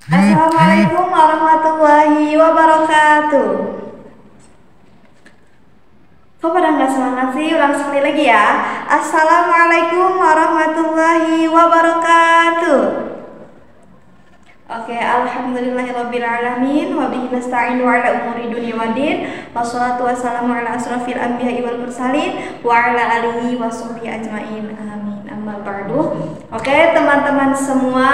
Assalamualaikum warahmatullahi wabarakatuh. Kok pada nggak semangat sih? Ulang sekali lagi ya. Assalamualaikum warahmatullahi wabarakatuh. Oke, alhamdulillahirabbil alamin wa bihi nasta'inu ala umuri dunya waddin. Wassalatu wassalamu ala asrofil anbiya'i wal mursalin wa ala alihi washabbihi ajmain. Amin. Amma ba'du. Oke, teman-teman semua,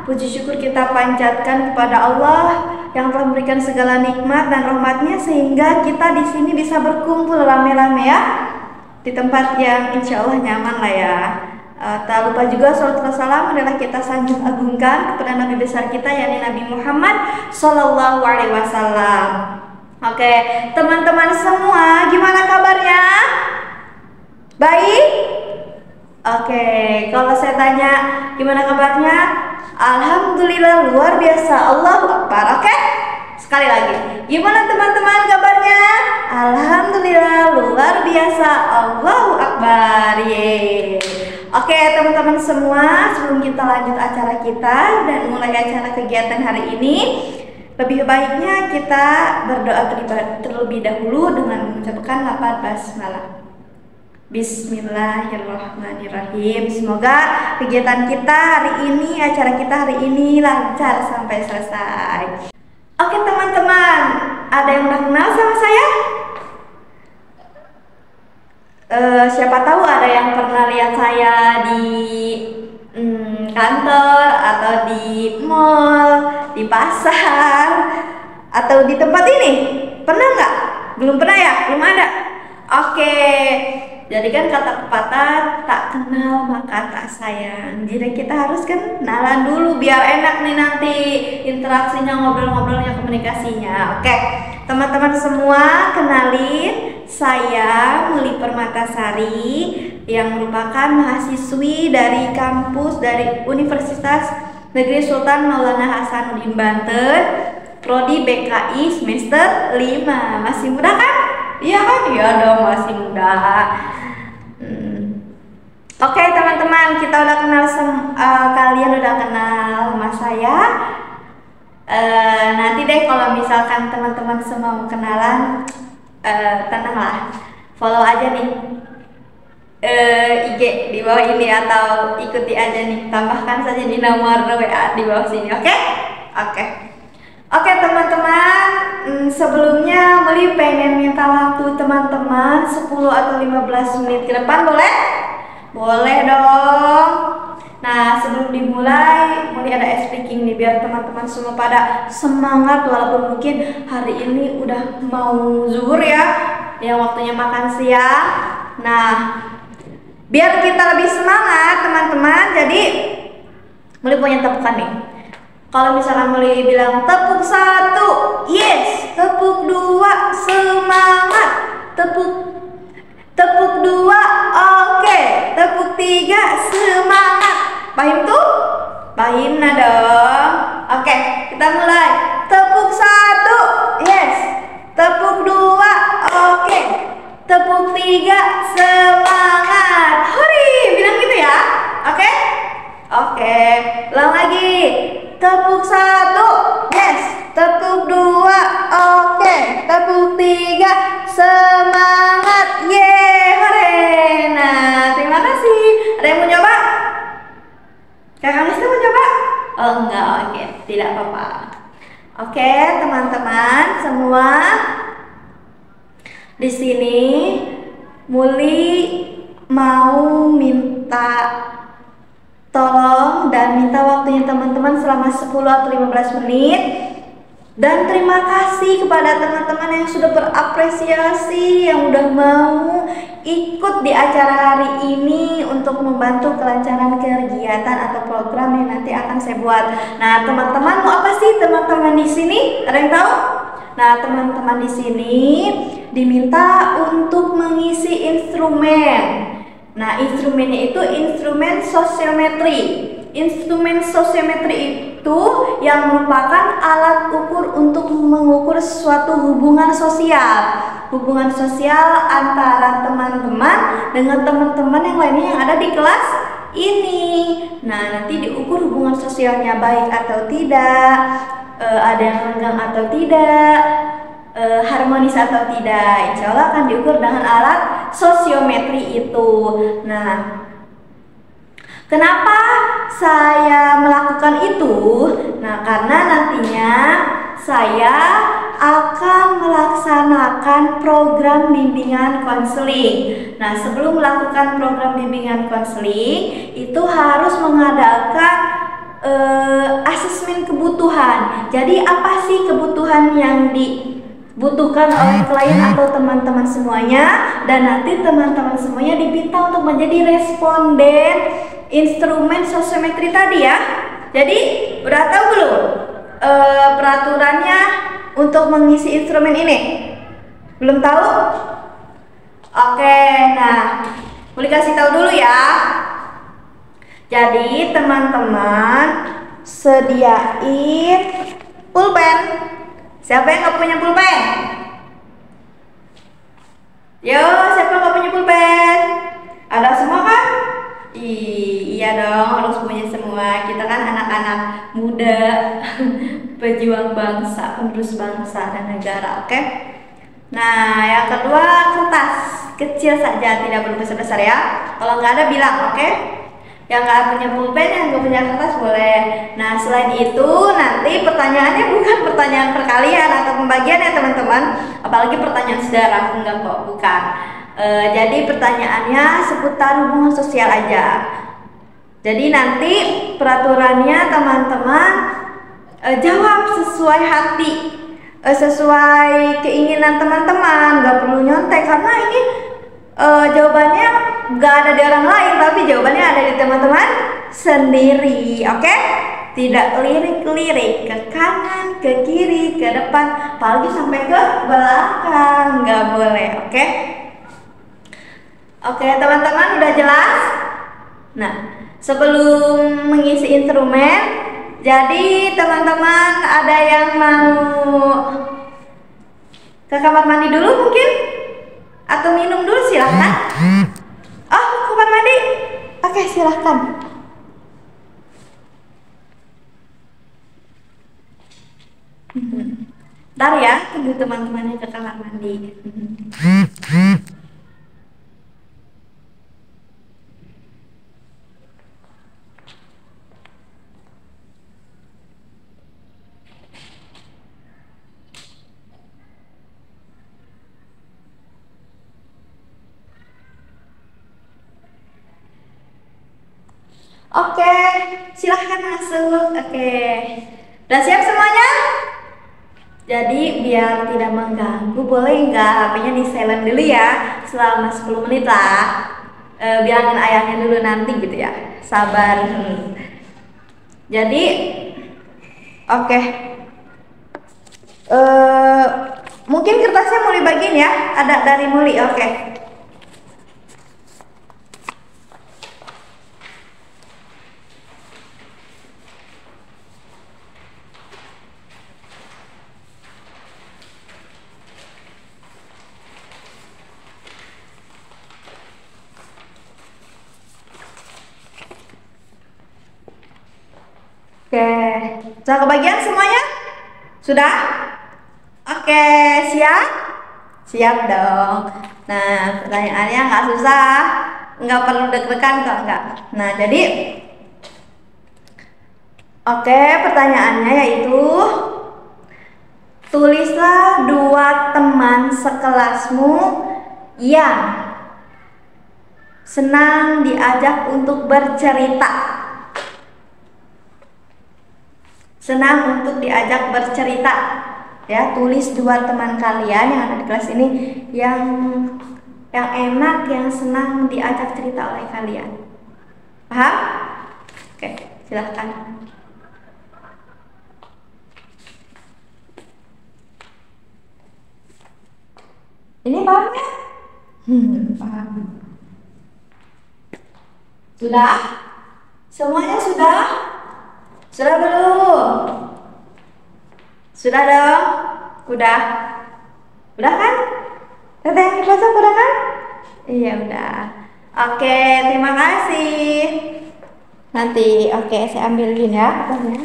puji syukur kita panjatkan kepada Allah yang telah memberikan segala nikmat dan rahmatnya sehingga kita di sini bisa berkumpul rame-rame ya di tempat yang insya Allah nyaman lah ya. Tak lupa juga salawat dan salam adalah kita sanjung agungkan kepada Nabi besar kita yakni Nabi Muhammad Sallallahu Alaihi Wasallam. Oke, teman-teman semua, gimana kabarnya? Baik? Oke, kalau saya tanya gimana kabarnya? Alhamdulillah luar biasa, Allahu Akbar. Oke, sekali lagi, gimana teman-teman kabarnya? Alhamdulillah luar biasa, Allahu Akbar. Yeay. Oke teman-teman semua, sebelum kita lanjut acara kita dan mulai acara kegiatan hari ini, lebih baiknya kita berdoa terlebih dahulu dengan mengucapkan lafaz basmalah. Bismillahirrahmanirrahim. Semoga kegiatan kita hari ini, acara kita hari ini lancar sampai selesai. Oke teman-teman, ada yang udah kenal sama saya? Siapa tahu ada yang pernah lihat saya di kantor atau di mall, di pasar, atau di tempat ini. Pernah nggak? Belum pernah ya? Belum ada? Oke, jadi kan kata pepatah, tak kenal maka tak sayang. Jadi kita harus kan kenalan dulu biar enak nih nanti interaksinya, ngobrol-ngobrolnya, komunikasinya. Oke, teman-teman semua, kenalin, saya Muli Permatasari yang merupakan mahasiswi dari kampus dari Universitas Negeri Sultan Maulana Hasanuddin Banten, prodi BKI semester 5. Masih muda kan? Iya kan? Iya dong, masih muda. Oke teman-teman, kita udah kenal kalian udah kenal sama saya. Nanti deh kalau misalkan teman-teman semua mau kenalan, tenanglah, follow aja nih IG di bawah ini atau ikuti aja nih, tambahkan saja di nomor WA di bawah sini. Oke teman-teman, sebelumnya Muli pengen minta waktu teman-teman 10 atau 15 menit ke depan, boleh? Boleh dong. Nah sebelum dimulai, Muli ada speaking nih biar teman-teman semua pada semangat walaupun mungkin hari ini udah mau zuhur ya, yang waktunya makan siang. Nah biar kita lebih semangat teman-teman, jadi Muli punya tepukan nih. Kalau misalnya Muli bilang tepuk 1, yes. Tepuk 2, semangat. Tepuk 2, oke. Tepuk 3, semangat. Paham tuh? Paham nah dong. Oke, kita mulai. Tepuk 1, yes. Tepuk 2, oke. Tepuk 3, semangat. Hore, bilang gitu ya. Oke? Oke, ulang lagi. Tepuk 1, yes. Tepuk 2, oke. Tepuk 3, semangat. Yeay, hore. Nah, terima kasih. Ada yang mau coba? Kakak Lista mau coba? Oh enggak, oke. Tidak apa-apa. Oke, teman-teman semua. Di sini Muli mau minta tolong dan minta waktunya teman-teman selama 10 atau 15 menit. Dan terima kasih kepada teman-teman yang sudah berapresiasi, yang udah mau ikut di acara hari ini untuk membantu kelancaran kegiatan atau program yang nanti akan saya buat. Nah, teman-teman mau apa sih teman-teman di sini? Ada yang tahu? Nah, teman-teman di sini diminta untuk mengisi instrumen. Nah, instrumennya itu instrumen sosiometri. Instrumen sosiometri itu yang merupakan alat ukur untuk mengukur suatu hubungan sosial. Hubungan sosial antara teman-teman dengan teman-teman yang lainnya yang ada di kelas ini. Nah, nanti diukur hubungan sosialnya baik atau tidak, ada yang renggang atau tidak, harmonis atau tidak. Insya Allah akan diukur dengan alat sosiometri itu. Nah, kenapa saya melakukan itu? Nah, karena nantinya saya akan melaksanakan program bimbingan konseling. Nah, sebelum melakukan program bimbingan konseling, itu harus mengadakan asesmen kebutuhan. Jadi, apa sih kebutuhan yang dibutuhkan oleh klien atau teman-teman semuanya? Dan nanti teman-teman semuanya diminta untuk menjadi responden instrumen sosiometri tadi ya. Jadi, udah tahu belum peraturannya untuk mengisi instrumen ini? Belum tahu? Oke, nah, boleh kasih tahu dulu ya. Jadi teman-teman sediain pulpen. Siapa yang nggak punya pulpen? Yo, siapa yang nggak punya pulpen? Ada semua kan? Iya dong, harus punya semua. Kita kan anak-anak muda, pejuang bangsa, penerus bangsa dan negara, oke? Nah, yang kedua kertas kecil saja, tidak perlu besar-besar ya. Kalau nggak ada bilang, oke? Yang nggak punya pulpen, yang nggak punya kertas boleh. Nah, selain itu nanti pertanyaannya bukan pertanyaan perkalian atau pembagian ya teman-teman, apalagi pertanyaan sejarah, enggak kok, bukan. Jadi pertanyaannya seputar hubungan sosial aja. Jadi nanti peraturannya teman-teman jawab sesuai hati, sesuai keinginan teman-teman, nggak perlu nyontek karena ini jawabannya nggak ada di orang lain, tapi jawabannya ada di teman-teman sendiri, oke? Tidak lirik-lirik ke kanan, ke kiri, ke depan, apalagi sampai ke belakang, nggak boleh, oke? Oke teman-teman, udah jelas? Nah, sebelum mengisi instrumen, jadi teman-teman ada yang mau ke kamar mandi dulu mungkin? Atau minum dulu, silahkan. Oh, kamar mandi? Oke, silahkan. Ntar ya, tunggu teman-temannya ke kamar mandi. Oke, silahkan masuk. Oke, udah siap semuanya? Jadi biar tidak mengganggu, boleh nggak HP-nya di silent dulu ya selama 10 menit lah. Bilangin ayahnya dulu nanti gitu ya. Sabar. Jadi, oke. Mungkin kertasnya Muli bagiin ya. Ada dari Muli, oke. Oke, sudah kebagian semuanya? Sudah? Oke, siap? Siap dong. Nah, pertanyaannya nggak susah, nggak perlu deg-degan kok, nggak. Nah, jadi, oke, pertanyaannya yaitu tulislah 2 teman sekelasmu yang senang diajak untuk bercerita. Senang untuk diajak bercerita ya, tulis 2 teman kalian yang ada di kelas ini yang enak, yang senang diajak cerita oleh kalian. Paham? Oke, silahkan. Ini paham ya? Paham. Sudah? Semuanya sudah? Sudah belum? Sudah dong? Udah? Udah kan? Tete yang dipasang udah kan? Iya udah. Oke, terima kasih. Nanti oke, saya ambilin ya apanya.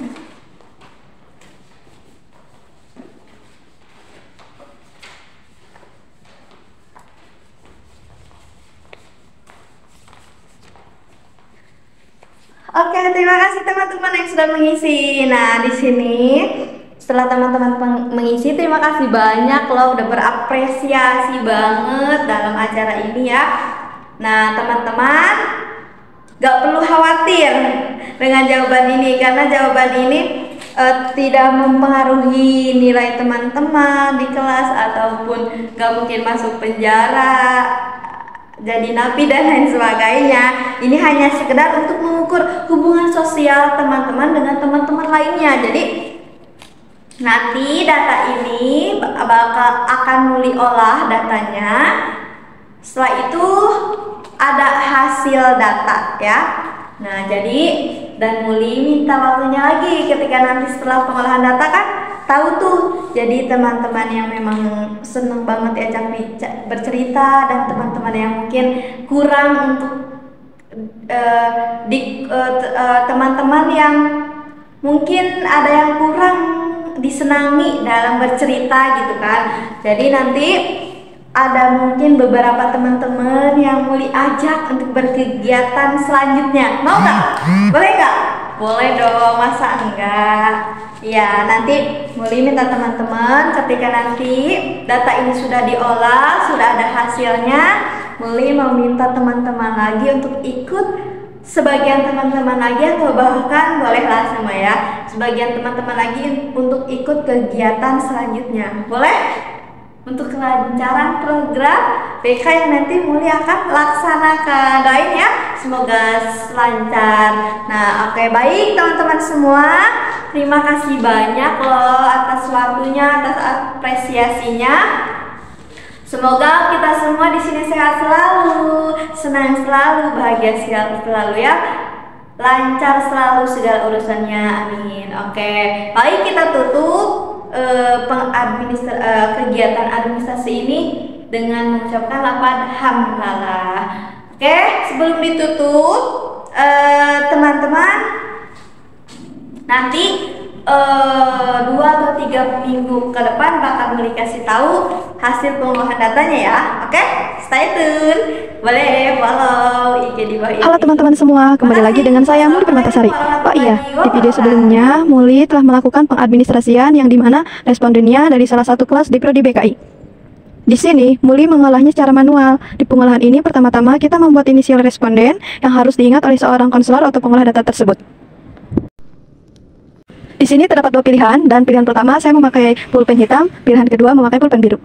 Oke, terima kasih teman-teman yang sudah mengisi. Nah, di sini setelah teman-teman mengisi, terima kasih banyak loh udah berapresiasi banget dalam acara ini ya. Nah, teman-teman gak perlu khawatir dengan jawaban ini karena jawaban ini tidak mempengaruhi nilai teman-teman di kelas ataupun gak mungkin masuk penjara, jadi napi dan lain sebagainya. Ini hanya sekedar untuk mengukur hubungan sosial teman-teman dengan teman-teman lainnya. Jadi nanti data ini akan Muli olah datanya. Setelah itu ada hasil data ya. Nah, jadi dan Muli minta waktunya lagi ketika nanti setelah pengolahan data kan tahu tuh. Jadi teman-teman yang memang seneng banget ya bercerita dan teman-teman yang mungkin kurang untuk teman-teman yang mungkin ada yang kurang disenangi dalam bercerita gitu kan. Jadi nanti ada mungkin beberapa teman-teman yang Muli ajak untuk berkegiatan selanjutnya. Mau nggak? Boleh nggak? Boleh dong, masa enggak? Ya, nanti Muli minta teman-teman ketika nanti data ini sudah diolah, sudah ada hasilnya, Muli mau minta teman-teman lagi untuk ikut. Sebagian teman-teman lagi atau bahkan bolehlah semua ya, sebagian teman-teman lagi untuk ikut kegiatan selanjutnya. Boleh? Untuk kelancaran program BK yang nanti Muli akan laksanakan. Doain ya, semoga lancar. Nah, oke, baik teman-teman semua. Terima kasih banyak loh atas waktunya, atas apresiasinya. Semoga kita semua di sini sehat selalu, senang selalu, bahagia selalu ya. Lancar selalu segala urusannya, amin. Oke, baik, kita tutup kegiatan administrasi ini dengan mengucapkan lafaz hamdalah. Oke, sebelum ditutup teman-teman nanti 2 atau 3 minggu ke depan bakal Muli kasih tahu hasil pengolahan datanya ya. Oke, stay tune. Boleh follow IG di bawah ini. Halo teman-teman semua, kembali lagi dengan saya Muli Permatasari. Oh iya, di video sebelumnya Muli telah melakukan pengadministrasian yang dimana respondennya dari salah satu kelas di Prodi BKI. Di sini, Muli mengolahnya secara manual. Di pengolahan ini, pertama-tama kita membuat inisial responden yang harus diingat oleh seorang konselor atau pengolah data tersebut. Di sini terdapat 2 pilihan, dan pilihan pertama saya memakai pulpen hitam, pilihan kedua memakai pulpen biru.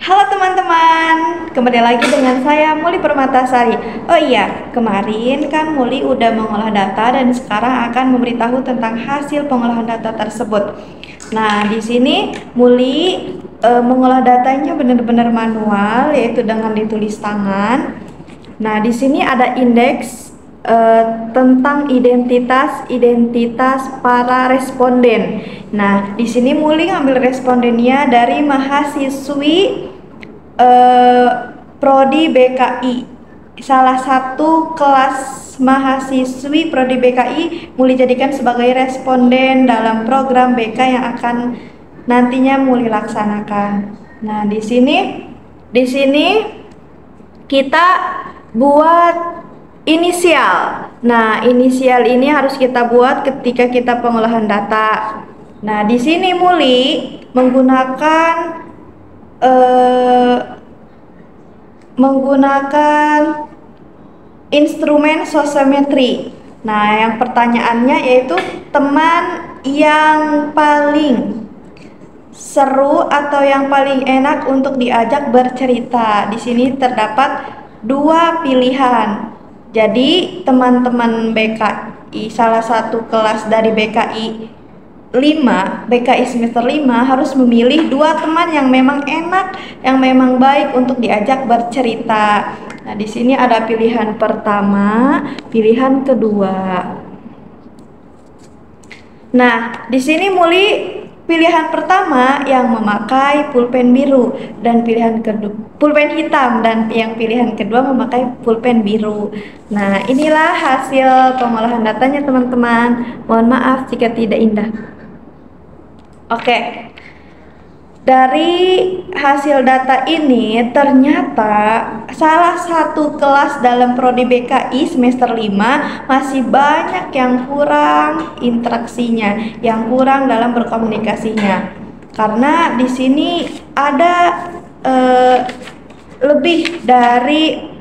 Halo teman-teman, kembali lagi dengan saya Muli Permatasari. Oh iya, kemarin kan Muli udah mengolah data dan sekarang akan memberitahu tentang hasil pengolahan data tersebut. Nah, di sini Muli mengolah datanya benar-benar manual, yaitu dengan ditulis tangan. Nah, di sini ada indeks tentang identitas para responden. Nah, di sini Muli ngambil respondennya dari mahasiswi Prodi BKI. Salah satu kelas mahasiswi Prodi BKI Muli jadikan sebagai responden dalam program BK yang akan nantinya Muli laksanakan. Nah, di sini kita buat inisial. Nah, inisial ini harus kita buat ketika kita pengolahan data. Nah, di sini Muli menggunakan instrumen sosiometri. Nah, yang pertanyaannya yaitu teman yang paling seru atau yang paling enak untuk diajak bercerita. Di sini terdapat dua pilihan. Jadi, teman-teman BKI salah satu kelas dari BKI 5, BKI semester 5 harus memilih dua teman yang memang enak, yang memang baik untuk diajak bercerita. Nah, di sini ada pilihan pertama, pilihan kedua. Nah, di sini Muli pilihan pertama yang memakai pulpen biru dan pilihan kedua pulpen hitam, dan yang pilihan kedua memakai pulpen biru. Nah, inilah hasil pengolahan datanya teman-teman. Mohon maaf jika tidak indah. Oke, dari hasil data ini ternyata salah satu kelas dalam Prodi BKI semester 5 masih banyak yang kurang interaksinya, yang kurang dalam berkomunikasinya. Karena di sini ada lebih dari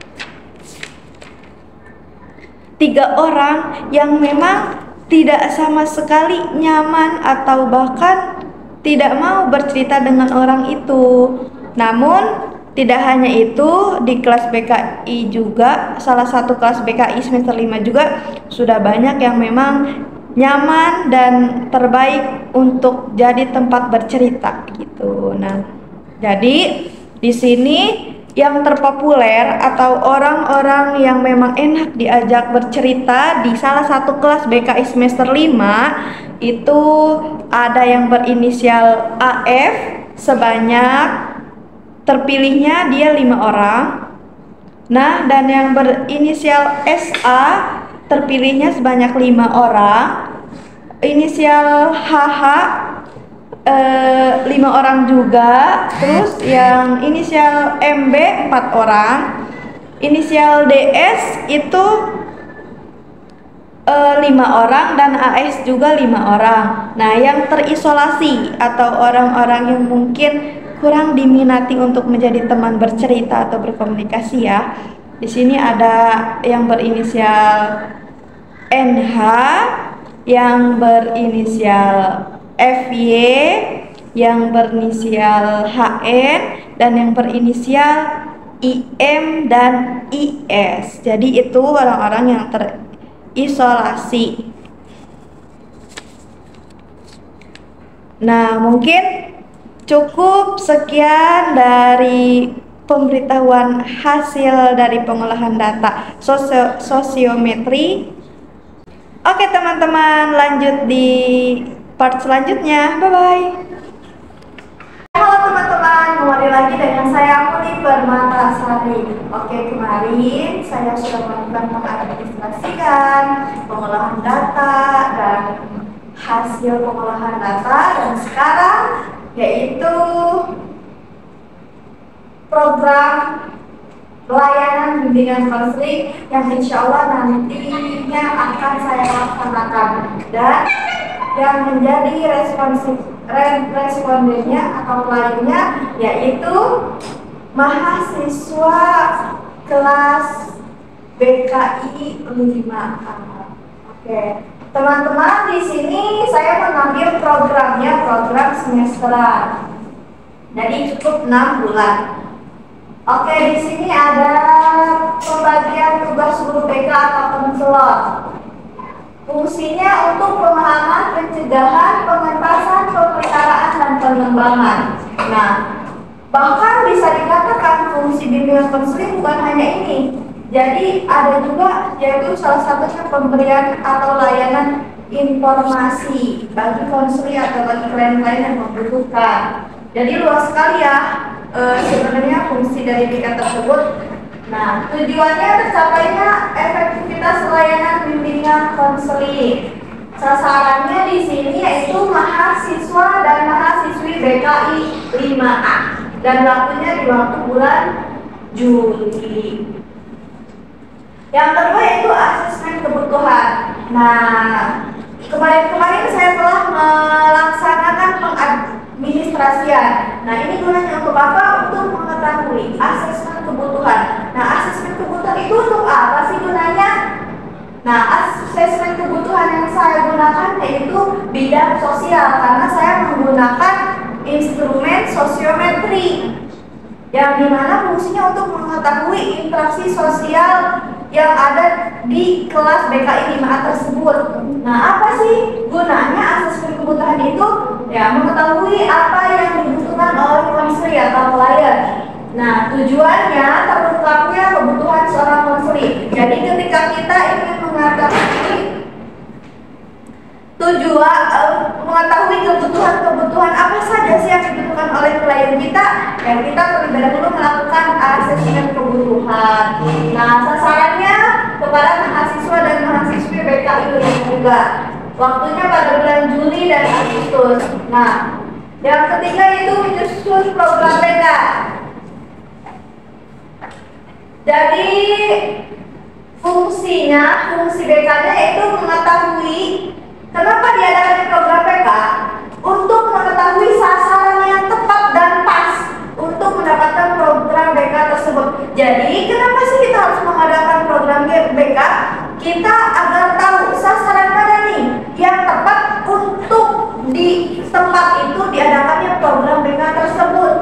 3 orang yang memang tidak sama sekali nyaman atau bahkan tidak mau bercerita dengan orang itu. Namun tidak hanya itu, di kelas BKI juga, salah satu kelas BKI semester 5 juga sudah banyak yang memang nyaman dan terbaik untuk jadi tempat bercerita gitu. Nah, jadi di sini yang terpopuler atau orang-orang yang memang enak diajak bercerita di salah satu kelas BKI semester 5 itu ada yang berinisial AF, sebanyak terpilihnya dia 5 orang. Nah, dan yang berinisial SA terpilihnya sebanyak 5 orang. Inisial HH 5 orang juga. Terus yang inisial MB 4 orang. Inisial DS itu 5 orang dan AS juga 5 orang. Nah, yang terisolasi atau orang-orang yang mungkin kurang diminati untuk menjadi teman bercerita atau berkomunikasi ya. Di sini ada yang berinisial NH, yang berinisial FY, yang berinisial HN, dan yang berinisial IM dan IS. Jadi itu orang-orang yang terisolasi. Nah, mungkin cukup sekian dari pemberitahuan hasil dari pengolahan data sosiometri. Oke teman-teman, lanjut di part selanjutnya. Bye-bye. Halo teman-teman, kembali lagi dengan saya Muli Permatasari. Oke, kemarin saya sudah melakukan mengadministrasikan pengolahan data dan hasil pengolahan data, dan sekarang yaitu program pelayanan bimbingan konseling yang insya Allah nantinya akan saya laksanakan, dan yang menjadi respondennya atau kliennya yaitu mahasiswa kelas BKI 5. Oke, teman-teman, di sini saya mengambil programnya program semesteran. Jadi cukup 6 bulan. Oke, di sini ada pembagian tugas guru BK atau konselor. Fungsinya untuk pemahaman, pencegahan, pengentasan, pemeliharaan, dan pengembangan. Nah, bahkan bisa dikatakan fungsi bimbingan konseling bukan hanya ini. Jadi ada juga, yaitu salah satunya pemberian atau layanan informasi bagi konseling atau bagi klien-klien yang membutuhkan. Jadi luas sekali ya sebenarnya fungsi dari BK tersebut. Nah, tujuannya tercapainya efektivitas layanan bimbingan konseling. Sasarannya di sini yaitu mahasiswa dan mahasiswi BKI 5A dan waktunya di waktu bulan Juli. Yang kedua yaitu asesmen kebutuhan. Nah, kemarin saya telah melaksanakan pengadministrasian. Nah, ini gunanya untuk apa? Untuk mengetahui asesmen kebutuhan. Nah, asesmen kebutuhan itu untuk apa sih gunanya? Nah, asesmen kebutuhan yang saya gunakan yaitu bidang sosial karena saya menggunakan instrumen sosiometri yang dimana fungsinya untuk mengetahui interaksi sosial yang ada di kelas BKI 5A tersebut. Nah, apa sih gunanya asesmen kebutuhan itu? Ya, mengetahui apa yang dibutuhkan oleh konseling atau klien. Nah, tujuannya terungkapnya kebutuhan seorang konseling. Jadi ketika kita ingin mengetahui kebutuhan apa saja sih yang dibutuhkan oleh klien kita, dan kita terlebih dahulu melakukan asesmen kebutuhan. Nah, sasarannya kepada mahasiswa dan mahasiswi BKI juga. Waktunya pada bulan Juli dan Agustus. Nah, yang ketiga itu menyusun program BK. Jadi fungsi BK-nya itu mengetahui kenapa diadakan program BK, untuk mengetahui sasaran yang tepat dan pas untuk mendapatkan program BK tersebut. Jadi kenapa sih kita harus mengadakan program BK? Kita agar tahu sasaran mana nih yang tepat untuk di tempat itu diadakannya program BK tersebut.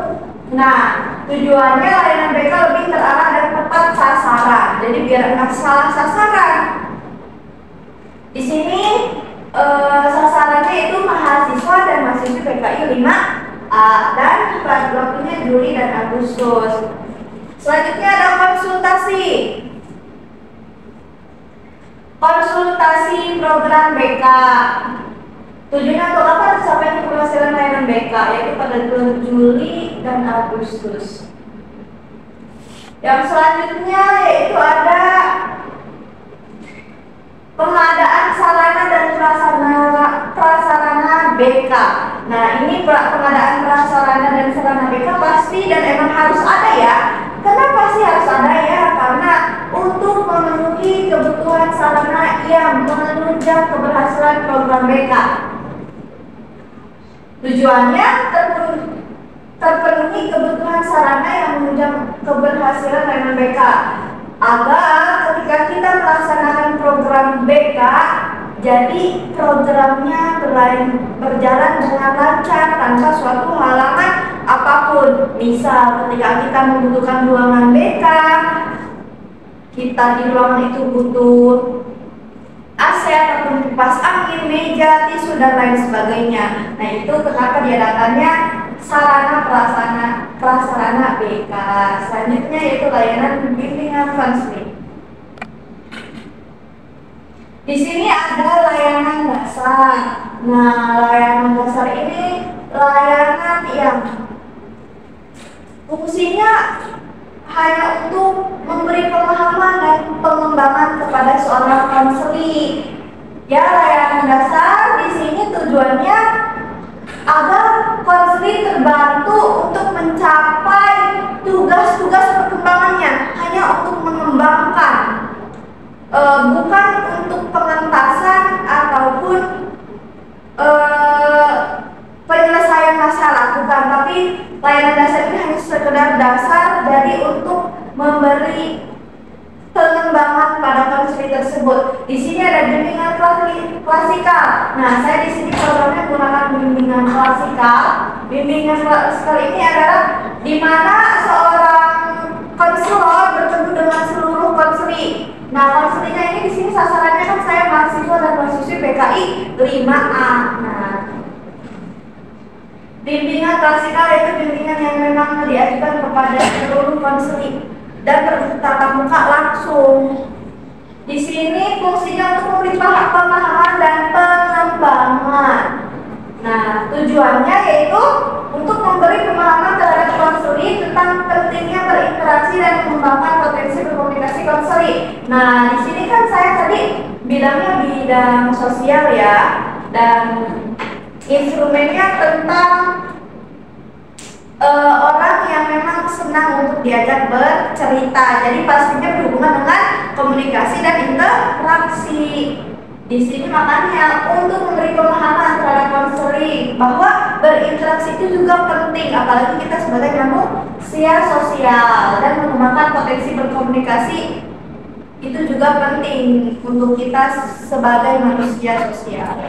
Nah, tujuannya layanan BK lebih terarah dan tepat sasaran. Jadi biar nggak salah sasaran. Di sini sasarannya itu mahasiswa dan mahasiswi BKI 5A dan pada waktunya Juli dan Agustus. Selanjutnya ada konsultasi program BK. Tujuannya untuk apa? Tercapainya keberhasilan layanan BK yaitu pada bulan Juli dan Agustus. Yang selanjutnya yaitu ada pengadaan sarana dan prasarana BK. Nah, ini pengadaan prasarana dan sarana BK pasti dan emang harus ada ya. Kenapa sih harus ada ya? Karena untuk memenuhi kebutuhan sarana yang menunjang keberhasilan program BK. Tujuannya terpenuhi kebutuhan sarana yang menunjang keberhasilan layanan BK, agar ketika kita melaksanakan program BK, jadi programnya berjalan dengan lancar tanpa suatu halangan apapun. Misal ketika kita membutuhkan ruangan BK, kita di ruangan itu butuh AC ataupun kipas angin, meja, tisu, dan lain sebagainya. Nah, itu kenapa diadakannya sarana prasarana BK. Selanjutnya yaitu layanan bimbingan konseling. Di sini ada layanan dasar. Nah, layanan dasar ini layanan yang fungsinya hanya untuk memberi pemahaman dan pengembangan kepada seorang konseling. Ya, layanan dasar di sini tujuannya agar konseling terbantu untuk mencapai tugas-tugas perkembangannya, hanya untuk mengembangkan, bukan untuk pengentasan ataupun penyelesaian masalah, bukan. Tapi layanan dasar ini hanya sekedar dasar, jadi untuk memberi pengembangan pada konseling tersebut. Di sini ada bimbingan klasikal. Nah, saya di sini programnya menggunakan bimbingan klasikal bimbingan kali ini adalah di mana seorang konselor bertemu dengan seluruh konseli. Nah, konselinya ini di sini sasarannya kan saya mahasiswa dan mahasiswi PKI 5A. Nah, bimbingan klasikal itu bimbingan yang memang diajukan kepada seluruh konseli dan bertatap muka langsung. Di sini fungsinya untuk memberi pemahaman dan pengembangan. Nah, tujuannya yaitu untuk memberi pemahaman terhadap konseli tentang pentingnya berinteraksi dan mengembangkan potensi berkomunikasi konseli. Nah, di sini kan saya tadi bilangnya bidang sosial ya, dan instrumennya tentang orang yang memang senang untuk diajak bercerita. Jadi pastinya berhubungan dengan komunikasi dan interaksi. Di sini makanya untuk memberi pemahaman terhadap konseling bahwa berinteraksi itu juga penting, apalagi kita sebagai manusia sosial, dan mengembangkan potensi berkomunikasi itu juga penting untuk kita sebagai manusia sosial.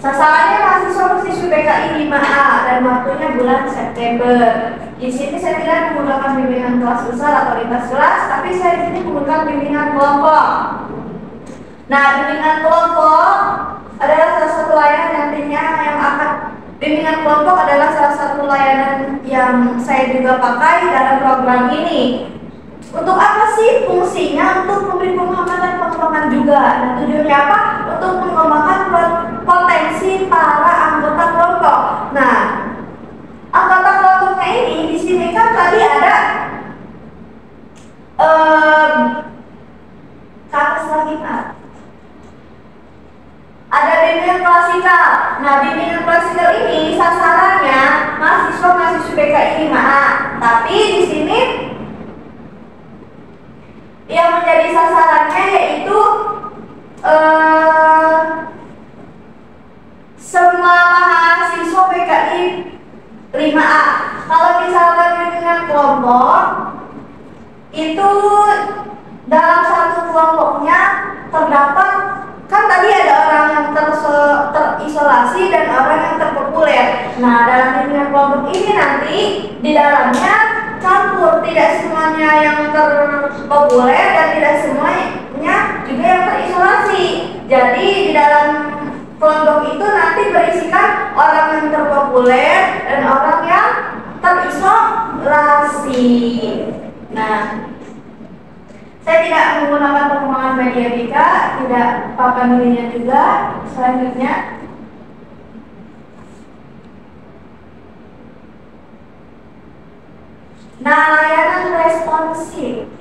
Sasarannya mahasiswa-mahasiswi PKI 5A dan waktunya bulan September. Di sini saya tidak menggunakan bimbingan kelas besar atau lintas kelas, tapi saya di sini menggunakan bimbingan kelompok. Nah, bimbingan kelompok adalah salah satu layanan nantinya yang akan bimbingan kelompok adalah salah satu layanan yang saya juga pakai dalam program ini. Untuk apa sih fungsinya? Untuk memberi pemahaman dan pengembangan juga. Nah, tujuannya apa? Untuk mengembangkan potensi para anggota kelompok. Nah, anggota kelompoknya ini di sini kan tadi ada kata selanjutnya. Ada bimbingan klasikal. Nah, bimbingan klasikal ini sasarannya mahasiswa-mahasiswi PKI 5A. Tapi di sini yang menjadi sasarannya yaitu semua mahasiswa PKI 5A. Kalau misalkan bimbingan kelompok itu dalam satu kelompoknya terdapat, kan tadi ada orang yang terisolasi dan orang yang terpopuler. Nah, dalam bimbingan kelompok ini nanti di dalamnya campur, tidak semuanya yang terpopuler dan tidak semuanya juga yang terisolasi. Jadi di dalam kelompok itu nanti berisikan orang yang terpopuler dan orang yang terisolasi. Nah, saya tidak menggunakan pengembangan media Bika, tidak papan dirinya juga. Selanjutnya, nah, layanan responsif.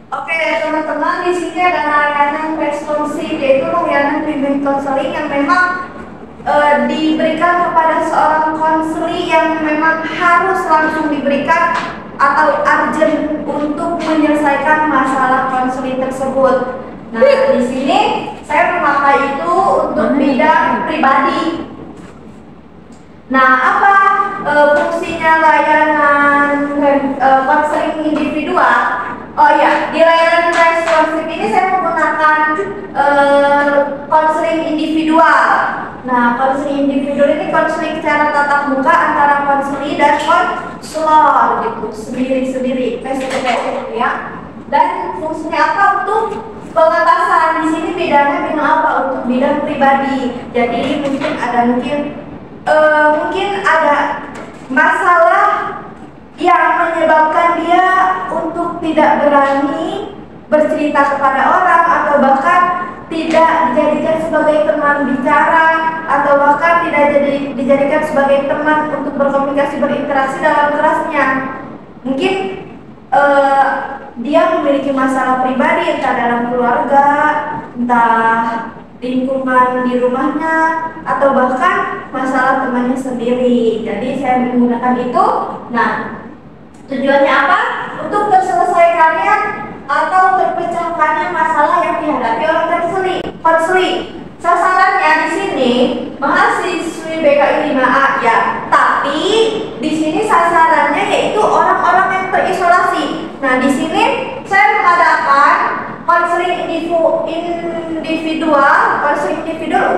Oke, teman-teman, di sini ada layanan responsif, yaitu layanan bimbing konseling yang memang diberikan kepada seorang konseli yang memang harus langsung diberikan atau urgent untuk menyelesaikan masalah konseli tersebut. Nah, di sini saya memakai itu untuk bidang pribadi. Nah, apa fungsinya layanan konseling individual? Oh ya, di layanan responsif ini saya menggunakan konseling individual. Nah, konseling individual ini konseling secara tatap muka antara konseli dan konselor gitu, sendiri-sendiri, face-to-face ya. Dan fungsinya apa? Untuk pengetasan. Di sini bidangnya bidang apa? Untuk bidang pribadi. Jadi mungkin ada masalah yang menyebabkan dia untuk tidak berani bercerita kepada orang, atau bahkan tidak dijadikan sebagai teman bicara, atau bahkan tidak dijadikan sebagai teman untuk berkomunikasi, berinteraksi dalam kelasnya. Mungkin dia memiliki masalah pribadi, entah dalam keluarga, entah lingkungan di rumahnya, atau bahkan masalah temannya sendiri. Jadi saya menggunakan itu. Nah, tujuannya apa? Untuk terselesaikannya atau terpecahkannya masalah yang dihadapi oleh konseli. Sasarannya di sini mahasiswi PKI 5A ya, tapi di sini sasarannya yaitu orang-orang yang terisolasi. Nah, di sini saya mengadakan konseling individual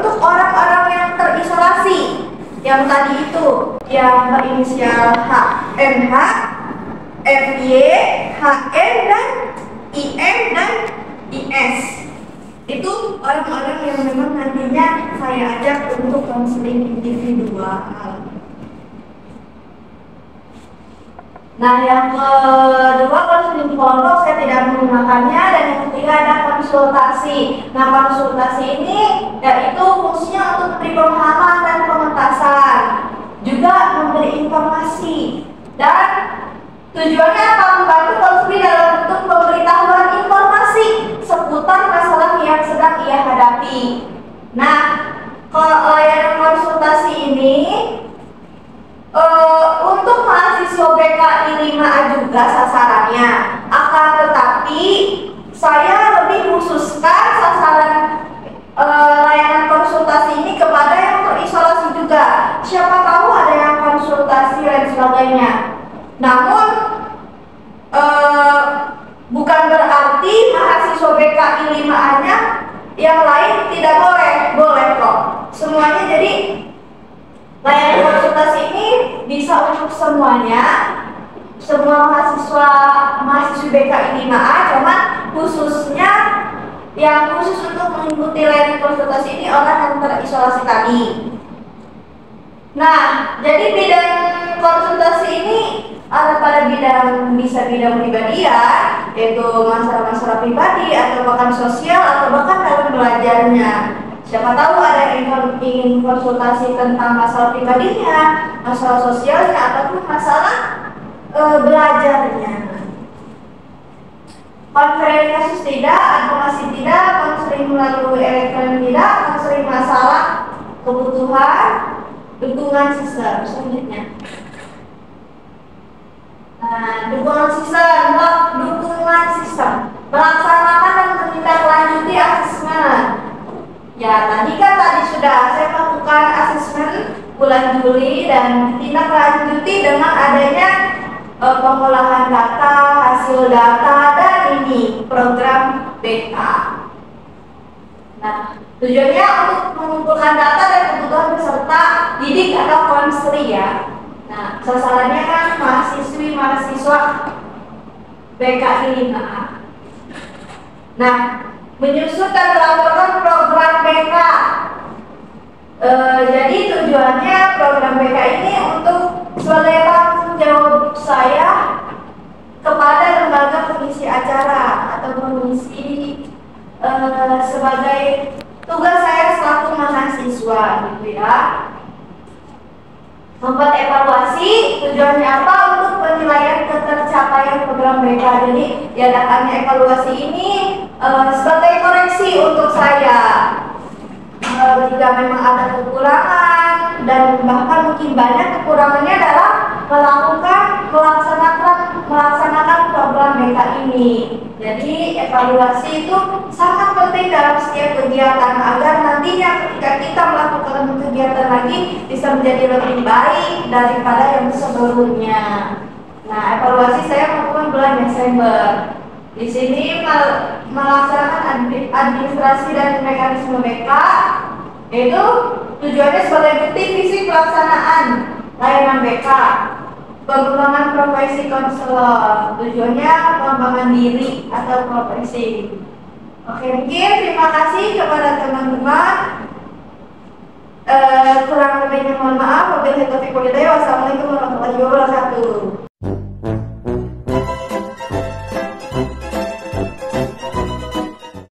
untuk orang-orang yang terisolasi. Yang tadi itu yang berinisial HMH, FY, HN, dan IM dan IS. Itu orang-orang yang memang nantinya saya ajak untuk konseling individual. Nah, yang kedua konseling kelompok saya tidak menggunakannya, dan yang ketiga ada konsultasi. Nah, konsultasi ini yaitu fungsinya untuk memberi pemahaman dan pengetasan, juga memberi informasi, dan tujuannya apa? Membantu konsumen dalam bentuk pemberitahuan informasi seputar masalah yang sedang ia hadapi. Nah, layanan konsultasi ini untuk mahasiswa BKI 5A juga sasarannya. Akan tetapi saya lebih khususkan sasaran layanan konsultasi ini kepada yang terisolasi juga. Siapa tahu ada yang konsultasi dan sebagainya. Namun bukan berarti mahasiswa BKI 5A-nya yang lain tidak boleh. Boleh kok. Semuanya, jadi layanan konsultasi ini bisa untuk semuanya, semua mahasiswi BKI 5A, cuma khususnya yang khusus untuk mengikuti layanan konsultasi ini orang yang terisolasi tadi. Nah, jadi bidang konsultasi ini ada pada bisa bidang pribadi ya, yaitu masalah-masalah pribadi atau bahkan sosial atau bahkan dalam belajarnya. Siapa tahu ada yang ingin konsultasi tentang masalah pribadinya, masalah sosialnya, ataupun masalah belajarnya. Konferensi kasus tidak, advokasi tidak, konseling melalui elektronik tidak, konseling masalah kebutuhan, dukungan sistem. Selanjutnya, dukungan sistem melaksanakan dan menindaklanjuti asesmen. Ya, tadi sudah saya lakukan asesmen bulan Juli dan ditindaklanjuti dengan adanya pengolahan data, hasil data, dan ini program BK. Nah, tujuannya untuk mengumpulkan data dan kebutuhan peserta didik atau konseli ya. Nah, sasarannya kan mahasiswa BKI 5A. Nah, menyusun dan melaporkan program BK. Jadi tujuannya program BK ini untuk sebagai tanggung jawab saya kepada lembaga pengisi acara atau pengisi sebagai tugas saya selaku mahasiswa gitu ya. Membuat evaluasi, tujuannya apa? Untuk penilaian ketercapaian program BK. Jadi diadakannya evaluasi ini sebagai koreksi untuk saya. Jika memang ada kekurangan dan bahkan mungkin banyak kekurangannya dalam melaksanakan program BK ini. Jadi evaluasi itu sangat penting dalam setiap kegiatan agar nantinya ketika kita melakukan kegiatan lagi bisa menjadi lebih baik daripada yang sebelumnya. Nah, evaluasi saya melakukan bulan Desember. Di sini melaksanakan administrasi dan mekanisme BK, yaitu tujuannya sebagai bukti visi pelaksanaan layanan BK. Pengembangan profesi konselor, tujuannya pengembangan diri atau profesi. Oke, mungkin terima kasih kepada teman-teman. Kurang lebihnya mohon maaf. Wabillahi taufiq wal hidayah. Wassalamualaikum warahmatullahi wabarakatuh.